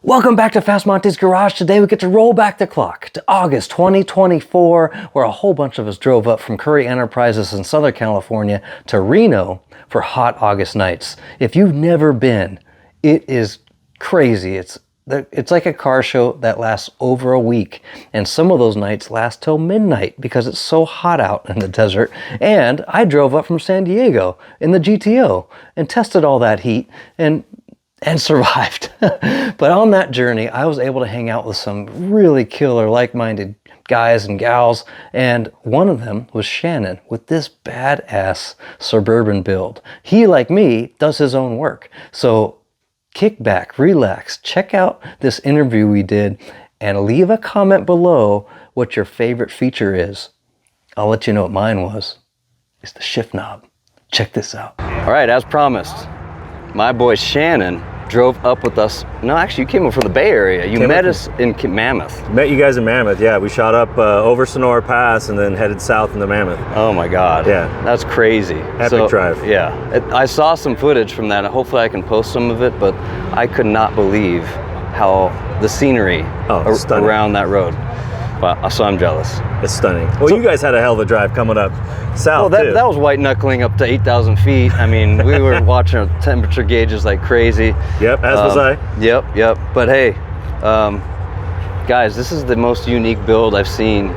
Welcome back to FastMonty's Garage. Today we get to roll back the clock to August 2024, where a whole bunch of us drove up from Currie Enterprises in Southern California to Reno for hot August nights. If you've never been, it is crazy. It's like a car show that lasts over a week, and some of those nights last till midnight because it's so hot out in the desert. And I drove up from San Diego in the GTO and tested all that heat and survived. But on that journey, I was able to hang out with some really killer, like-minded guys and gals, and one of them was Shannon with this badass Suburban build. He, like me, does his own work. So kick back, relax, check out this interview we did, and leave a comment below what your favorite feature is. I'll let you know what mine was. It's the shift knob. Check this out. All right, as promised, my boy Shannon drove up with us. No, actually, you came up from the Bay Area. You met us in Mammoth. Met you guys in Mammoth, yeah. We shot up over Sonora Pass and then headed south into Mammoth. Oh my God. Yeah. That's crazy. Epic drive. Yeah. I saw some footage from that. Hopefully I can post some of it, but I could not believe how the scenery around that road. Wow, so I'm jealous. It's stunning. Well, so, you guys had a hell of a drive coming up south, well, that was white knuckling up to 8,000 feet. I mean, we were watching our temperature gauges like crazy. Yep, as was I. Yep. But hey, guys, this is the most unique build I've seen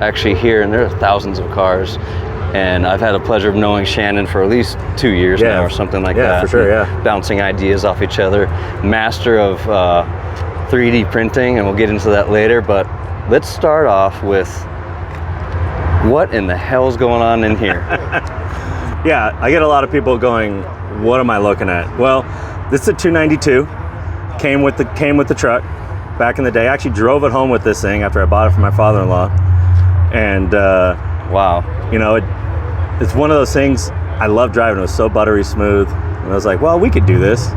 actually here, and there are thousands of cars. And I've had the pleasure of knowing Shannon for at least 2 years now or something like that. Yeah, for sure, yeah. Bouncing ideas off each other. Master of 3D printing, and we'll get into that later. But let's start off with what in the hell's going on in here? Yeah, I get a lot of people going, what am I looking at? Well, this is a 292. Came with the truck back in the day. I actually drove it home with this thing after I bought it from my father-in-law. And wow. You know, it's one of those things, I love driving. It was so buttery smooth. And I was like, well, we could do this.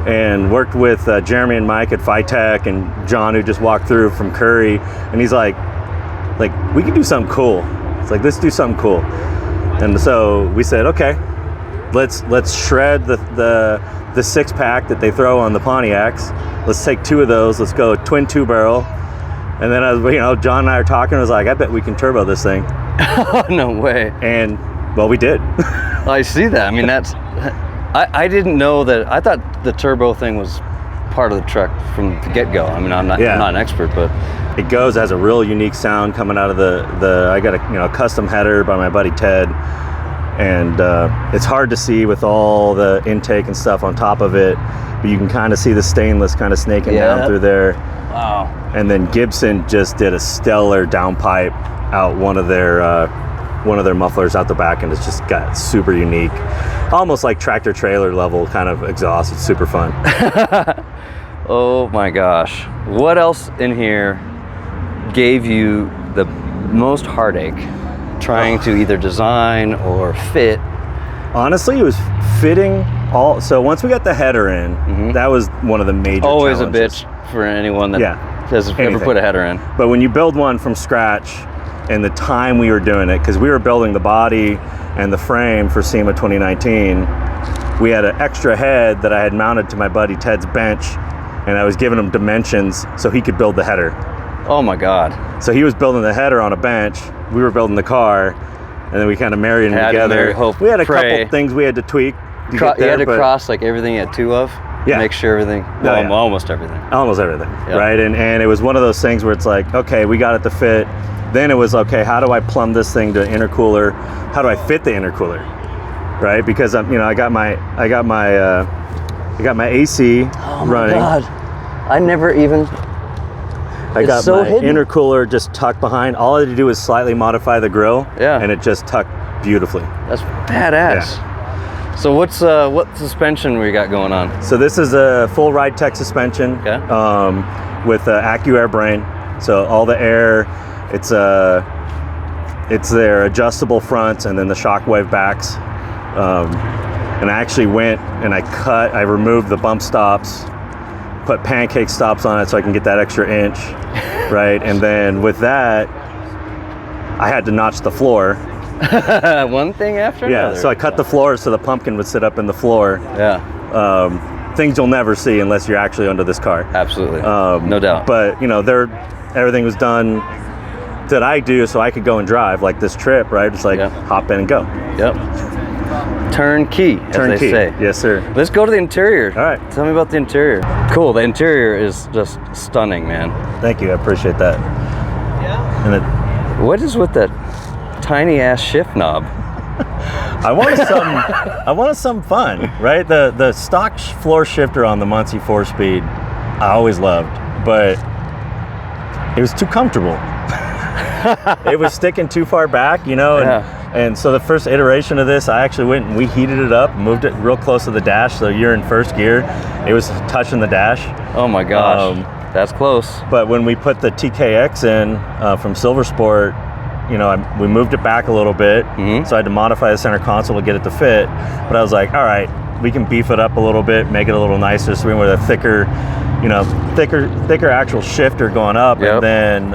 And worked with Jeremy and Mike at Phytech and John, who just walked through from Currie. And he's like, we could do something cool. It's like, let's do something cool. And so we said, okay, let's shred the six pack that they throw on the Pontiacs. Let's take two of those. Let's go twin two barrel. And then John and I are talking. I was like, I bet we can turbo this thing. No way. And well, we did. I see that. I mean, I didn't know that. I thought the turbo thing was part of the truck from the get-go. I mean, I'm not an expert, but it has a real unique sound coming out of the I got a custom header by my buddy Ted, and it's hard to see with all the intake and stuff on top of it, but you can kind of see the stainless kind of snaking down through there. Wow. And then Gibson just did a stellar downpipe out one of their mufflers out the back, and it's just got super unique, almost like tractor trailer level kind of exhaust. It's super fun. Oh my gosh. What else in here gave you the most heartache trying to either design or fit? Honestly, it was fitting all. So once we got the header in, that was one of the major Always challenges. A bitch for anyone that has ever put a header in. But when you build one from scratch, and the time we were doing it, because we were building the body and the frame for SEMA 2019, we had an extra head that I had mounted to my buddy Ted's bench, and I was giving him dimensions so he could build the header. Oh my God. So he was building the header on a bench, we were building the car, and then we kind of married them together. We had a couple things we had to tweak to get there. You had to cross like everything you had two of? Yeah. Make sure everything, almost everything. Almost everything, right? And it was one of those things where it's like, okay, we got it to fit. Then it was, okay, how do I plumb this thing to intercooler? How do I fit the intercooler, right? Because I got my AC running. Oh my God, I never even. I got my intercooler just tucked behind. All I had to do was slightly modify the grill, and it just tucked beautifully. That's badass. Yeah. So what suspension we got going on? So this is a full ride tech suspension with AccuAir brain. So all the air. It's their adjustable fronts and then the shockwave backs. And I actually went and I removed the bump stops, put pancake stops on it so I can get that extra inch, right? And then with that, I had to notch the floor. One thing after another. Yeah, so I cut the floor so the pumpkin would sit up in the floor. Yeah. things you'll never see unless you're actually under this car. Absolutely, no doubt. But you know, everything was done that I do so I could go and drive, like this trip, right? It's like hop in and go. Yep. Turnkey, as they say. Yes, sir. Let's go to the interior. All right. Tell me about the interior. Cool. The interior is just stunning, man. Thank you. I appreciate that. Yeah. And what is with that tiny ass shift knob? I wanted some fun, right? The stock floor shifter on the Muncie 4-speed, I always loved, but it was too comfortable. It was sticking too far back, you know, and so the first iteration of this, I actually went and we heated it up, moved it real close to the dash, so you're in first gear. It was touching the dash. Oh my gosh, that's close. But when we put the TKX in from Silver Sport, you know, we moved it back a little bit, so I had to modify the center console to get it to fit. But I was like, all right, we can beef it up a little bit, make it a little nicer, so we went with a thicker, you know, thicker actual shifter going up, and then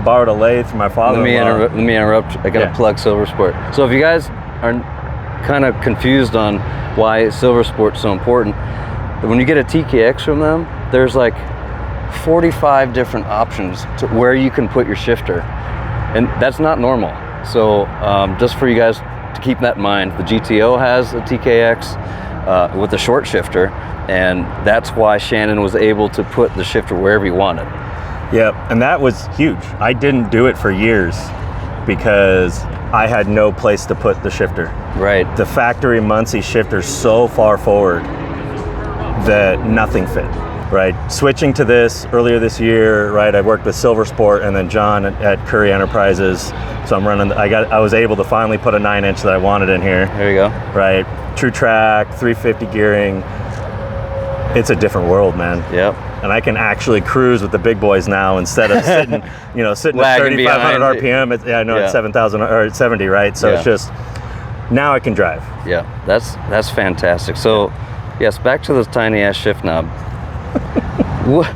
borrowed a lathe from my father-in-law. Let me interrupt. I gotta plug Silver Sport. So if you guys are kind of confused on why Silver Sport's so important, when you get a TKX from them, there's like 45 different options to where you can put your shifter, and that's not normal. So just for you guys to keep that in mind, the GTO has a TKX with a short shifter, and that's why Shannon was able to put the shifter wherever he wanted. Yep, and that was huge. I didn't do it for years because I had no place to put the shifter. Right. The factory Muncie shifter's so far forward that nothing fit, right? Switching to this earlier this year, right, I worked with Silver Sport and then John at Currie Enterprises. So I'm running, I was able to finally put a 9-inch that I wanted in here. There you go. Right, true track, 350 gearing. It's a different world, man. Yep. And I can actually cruise with the big boys now instead of sitting at 3,500 RPM. It's 7,000 or 70, right? So it's just, now I can drive. Yeah, that's fantastic. So, yes, back to this tiny ass shift knob. What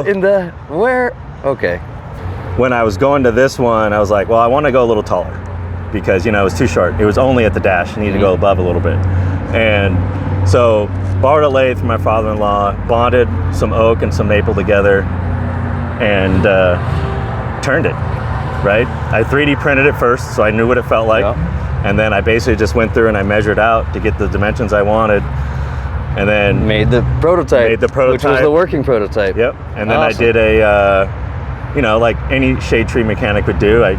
in the, where? Okay. When I was going to this one, I was like, well, I want to go a little taller because, you know, it was too short. It was only at the dash. I needed to go above a little bit. And so borrowed a lathe from my father-in-law, bonded some oak and some maple together, and turned it, right? I 3D printed it first, so I knew what it felt like. Yep. And then I basically just went through and I measured out to get the dimensions I wanted. And then made the prototype, which was the working prototype. Yep. And then awesome. I did a, you know, like any shade tree mechanic would do. I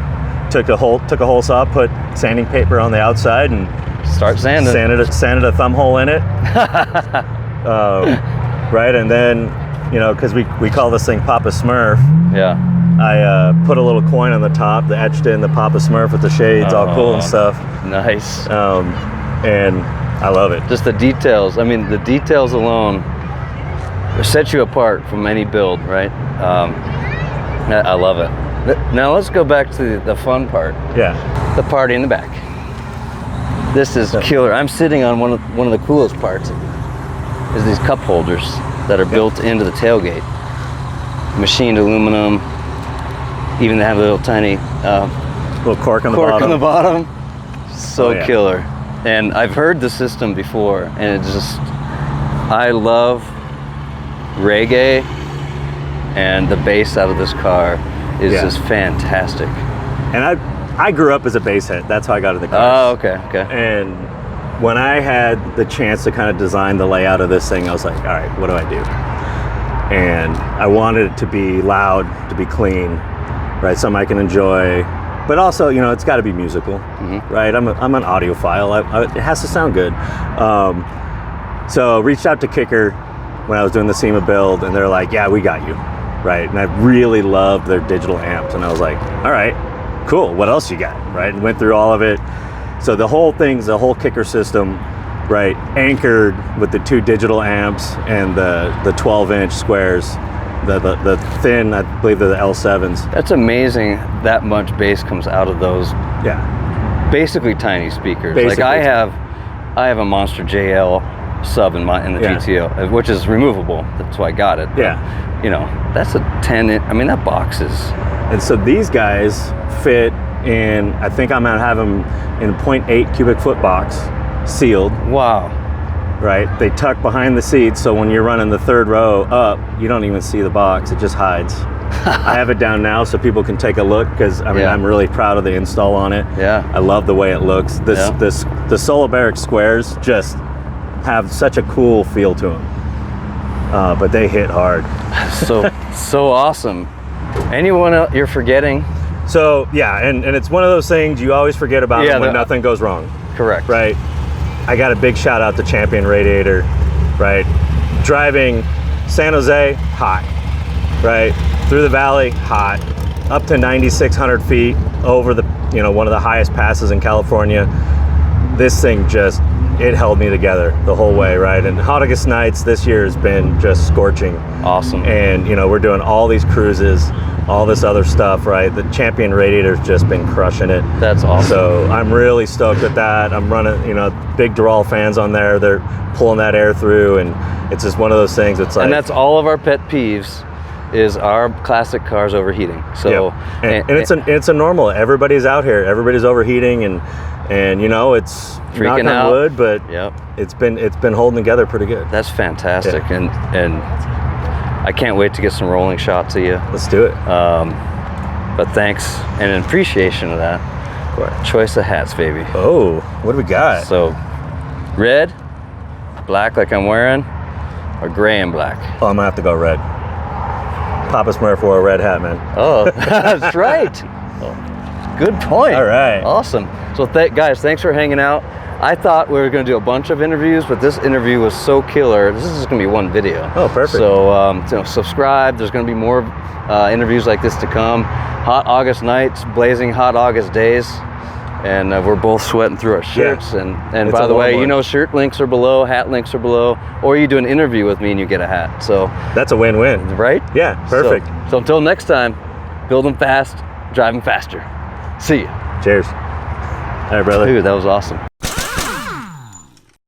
took a hole saw, put sanding paper on the outside, and start sanding. Sanded a thumb hole in it. Right, and then, you know, because we call this thing Papa Smurf. Yeah. I put a little coin on the top that etched in the Papa Smurf with the shades, all cool and stuff. Nice. And I love it. Just the details. I mean, the details alone set you apart from any build, right? I love it. Now let's go back to the fun part. Yeah. The party in the back. This is killer. I'm sitting on one of the coolest parts. Is these cup holders that are built into the tailgate. Machined aluminum. Even they have a little tiny little cork on the bottom. So killer. And I've heard the system before, and it's just, I love reggae, and the bass out of this car is just fantastic. And I grew up as a bass head. That's how I got into cars. Oh, okay. And when I had the chance to kind of design the layout of this thing, I was like, all right, what do I do? And I wanted it to be loud, to be clean, right? Something I can enjoy. But also, you know, it's got to be musical, right? I'm an audiophile. It has to sound good. So reached out to Kicker when I was doing the SEMA build, and they're like, yeah, we got you, right? And I really loved their digital amps, and I was like, all right, cool, what else you got, right? And went through all of it. So the whole Kicker system, right, anchored with the 2 digital amps and the 12-inch squares. The thin, I believe they're the L7s. That's amazing that much bass comes out of those. Yeah. Basically tiny speakers. Like I have a Monster JL sub in the GTO, which is removable. That's why I got it. Yeah. You know, that's a 10-inch. I mean, that box is. And so these guys fit in, I think I'm gonna have them in a 0.8 cubic foot box, sealed. Wow. right? They tuck behind the seats, so when you're running the third row up, you don't even see the box. It just hides. I have it down now so people can take a look, because I mean, I'm really proud of the install on it. Yeah. I love the way it looks. The Soliberic squares just have such a cool feel to them, but they hit hard. So awesome. Anyone else you're forgetting? So yeah, and it's one of those things you always forget about them when nothing goes wrong. Correct. Right. I got a big shout out to Champion Radiator. Right. Driving San Jose, hot. Right. Through the valley, hot. Up to 9,600 feet over the, one of the highest passes in California. This thing just, it held me together the whole way, right? And Hot August nights this year has been just scorching. Awesome. And, we're doing all these cruises, all this other stuff, right? The Champion Radiator's just been crushing it. That's awesome. So I'm really stoked with that. I'm running, big Dural fans on there. They're pulling that air through, and it's just one of those things. It's like, and that's all of our pet peeves, is our classic cars overheating. So and it's a normal. Everybody's out here. Everybody's overheating, and it's freaking knock on out. wood, but it's been holding together pretty good. That's fantastic, and I can't wait to get some rolling shots of you. Let's do it. But thanks, and in appreciation of that, choice of hats, baby. Oh, what do we got? So, red, black like I'm wearing, or gray and black? Oh, I'm gonna have to go red. Papa Smurf wore a red hat, man. Oh, that's right. Good point. All right. Awesome. So guys, thanks for hanging out. I thought we were going to do a bunch of interviews, but this interview was so killer. This is just going to be one video. Oh, perfect. So, subscribe. There's going to be more interviews like this to come. Hot August nights, blazing hot August days. And we're both sweating through our shirts. Yeah. And by the way, shirt links are below, hat links are below, or you do an interview with me and you get a hat. So that's a win-win. Right? Yeah, perfect. So until next time, build them fast, drive them faster. See you. Cheers. All right, brother. Dude, that was awesome.